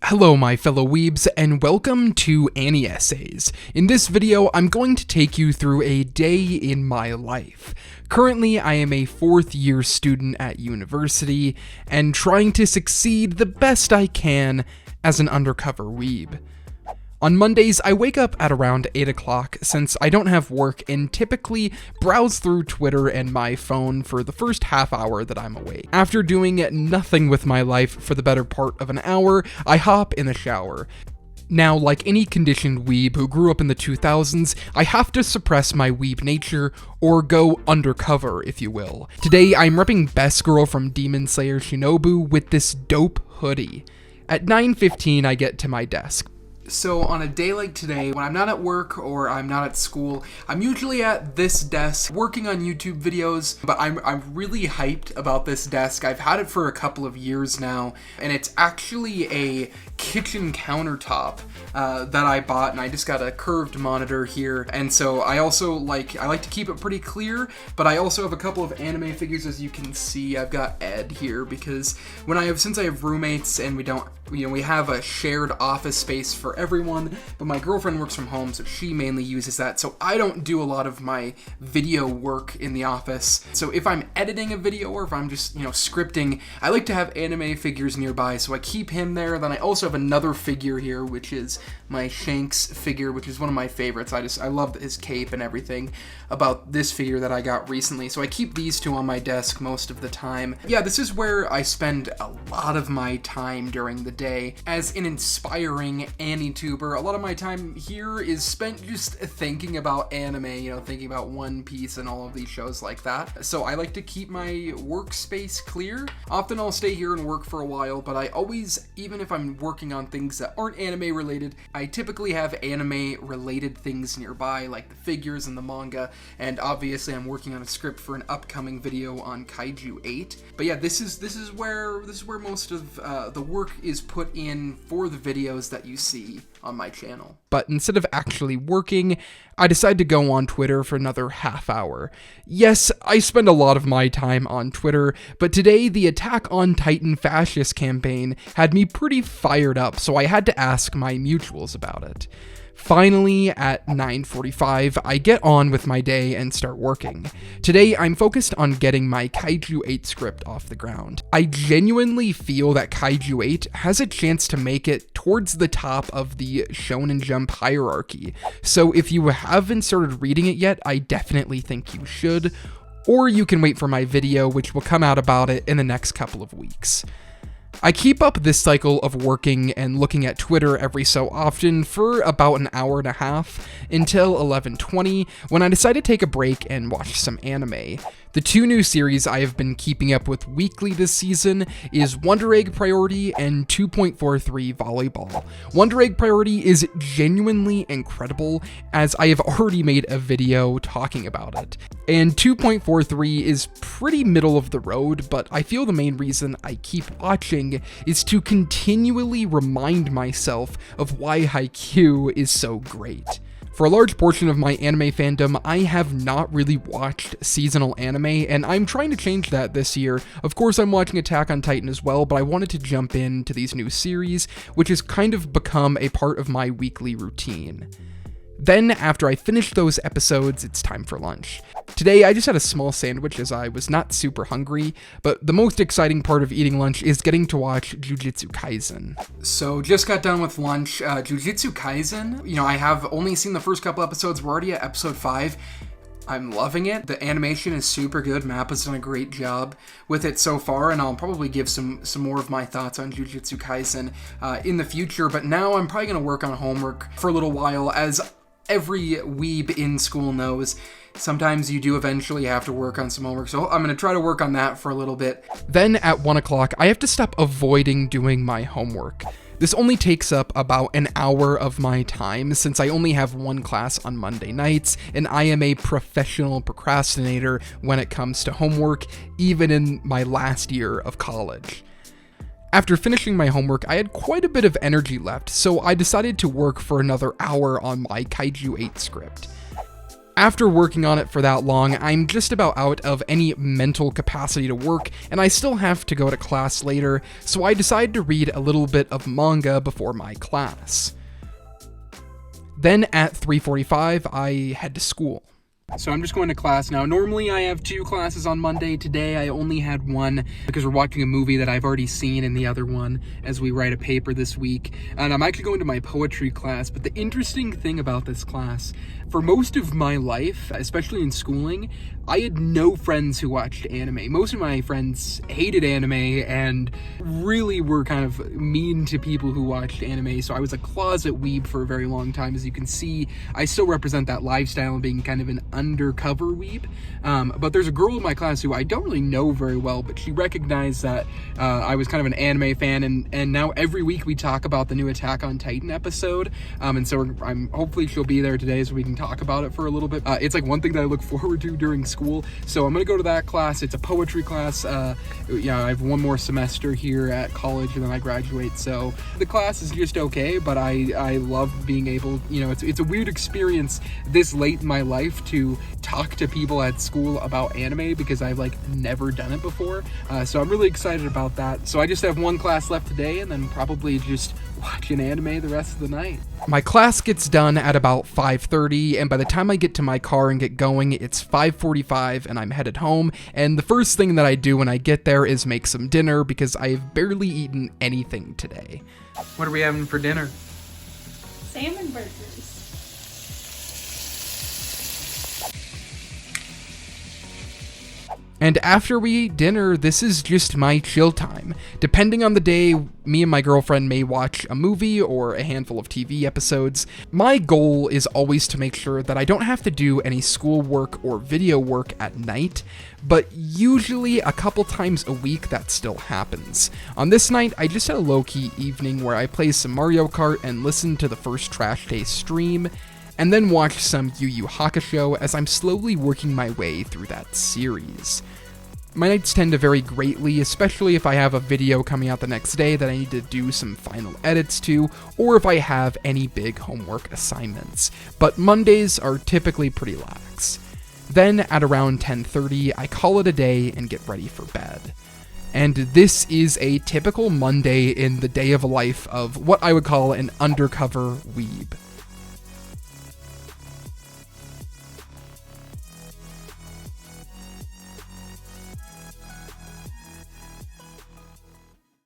Hello my fellow weebs, and welcome to Annie Essays. In this video, I'm going to take you through a day in my life. Currently, I am a 4th year student at university, and trying to succeed the best I can as an undercover weeb. On Mondays, I wake up at around 8 o'clock since I don't have work and typically browse through Twitter and my phone for the first half hour that I'm awake. After doing nothing with my life for the better part of an hour, I hop in the shower. Now, like any conditioned weeb who grew up in the 2000s, I have to suppress my weeb nature, or go undercover, if you will. Today, I'm repping Best Girl from Demon Slayer Shinobu with this dope hoodie. At 9:15, I get to my desk. So on a day like today, when I'm not at work or I'm not at school, I'm usually at this desk working on YouTube videos, but I'm really hyped about this desk. I've had it for a couple of years now, and it's actually a kitchen countertop that I bought, and I just got a curved monitor here. And so I also like to keep it pretty clear, but I also have a couple of anime figures. As you can see, I've got Ed here because since I have roommates and we have a shared office space for everyone, but my girlfriend works from home, so she mainly uses that. So I don't do a lot of my video work in the office. So if I'm editing a video or if I'm just, scripting, I like to have anime figures nearby. So I keep him there. Then I also have another figure here, which is my Shanks figure, which is one of my favorites. I love his cape and everything about this figure that I got recently. So I keep these two on my desk most of the time. Yeah, this is where I spend a lot of my time during the day. As an inspiring Annie-tuber, a lot of my time here is spent just thinking about anime, thinking about One Piece and all of these shows like that. So I like to keep my workspace clear. Often I'll stay here and work for a while, but I always, even if I'm working on things that aren't anime related, I typically have anime related things nearby, like the figures and the manga, and obviously I'm working on a script for an upcoming video on Kaiju 8. But yeah, this is where most of the work is put in for the videos that you see on my channel. But instead of actually working, I decided to go on Twitter for another half hour. Yes, I spend a lot of my time on Twitter, but today the Attack on Titan fascist campaign had me pretty fired up, so I had to ask my mutuals about it. Finally, at 9:45, I get on with my day and start working. Today, I'm focused on getting my Kaiju 8 script off the ground. I genuinely feel that Kaiju 8 has a chance to make it towards the top of the Shonen Jump hierarchy, so if you haven't started reading it yet, I definitely think you should, or you can wait for my video, which will come out about it in the next couple of weeks. I keep up this cycle of working and looking at Twitter every so often for about an hour and a half until 11:20, when I decide to take a break and watch some anime. The two new series I have been keeping up with weekly this season is Wonder Egg Priority and 2.43 Volleyball. Wonder Egg Priority is genuinely incredible, as I have already made a video talking about it. And 2.43 is pretty middle of the road, but I feel the main reason I keep watching is to continually remind myself of why Haikyuu is so great. For a large portion of my anime fandom, I have not really watched seasonal anime, and I'm trying to change that this year. Of course, I'm watching Attack on Titan as well, but I wanted to jump into these new series, which has kind of become a part of my weekly routine. Then, after I finish those episodes, it's time for lunch. Today, I just had a small sandwich as I was not super hungry, but the most exciting part of eating lunch is getting to watch Jujutsu Kaisen. So, just got done with lunch. Jujutsu Kaisen, I have only seen the first couple episodes. We're already at episode 5. I'm loving it. The animation is super good. Mappa's done a great job with it so far, and I'll probably give some more of my thoughts on Jujutsu Kaisen in the future, but now I'm probably going to work on homework for a little while. As every weeb in school knows, sometimes you do eventually have to work on some homework, so I'm going to try to work on that for a little bit. Then at 1 o'clock, I have to stop avoiding doing my homework. This only takes up about an hour of my time since I only have one class on Monday nights, and I am a professional procrastinator when it comes to homework, even in my last year of college. After finishing my homework, I had quite a bit of energy left, so I decided to work for another hour on my Kaiju 8 script. After working on it for that long, I'm just about out of any mental capacity to work, and I still have to go to class later, so I decided to read a little bit of manga before my class. Then at 3:45, I head to school. So I'm just going to class now. Normally I have 2 classes on Monday. Today I only had 1 because we're watching a movie that I've already seen in the other one as we write a paper this week. And I'm actually going to my poetry class. But the interesting thing about this class, for most of my life, especially in schooling, I had no friends who watched anime. Most of my friends hated anime and really were kind of mean to people who watched anime. So I was a closet weeb for a very long time. As you can see, I still represent that lifestyle of being kind of an undercover weeb. But there's a girl in my class who I don't really know very well, but she recognized that I was kind of an anime fan, and now every week we talk about the new Attack on Titan episode. And so I'm hopefully she'll be there today so we can talk about it for a little bit. It's like one thing that I look forward to during school. So I'm gonna go to that class. It's a poetry class. I have 1 more semester here at college and then I graduate. So the class is just okay, but I love being able, it's a weird experience this late in my life to talk to people at school about anime because I've never done it before. So I'm really excited about that. So I just have 1 class left today and then probably just watch an anime the rest of the night. My class gets done at about 5:30, and by the time I get to my car and get going, it's 5:45 and I'm headed home. And the first thing that I do when I get there is make some dinner because I've barely eaten anything today. What are we having for dinner? Salmon burgers. And after we eat dinner, this is just my chill time. Depending on the day, me and my girlfriend may watch a movie or a handful of TV episodes. My goal is always to make sure that I don't have to do any schoolwork or video work at night, but usually a couple times a week that still happens. On this night, I just had a low-key evening where I play some Mario Kart and listen to the first Trash Day stream, and then watch some Yu Yu Hakusho as I'm slowly working my way through that series. My nights tend to vary greatly, especially if I have a video coming out the next day that I need to do some final edits to, or if I have any big homework assignments. But Mondays are typically pretty lax. Then at around 10:30, I call it a day and get ready for bed. And this is a typical Monday in the day of life of what I would call an undercover weeb.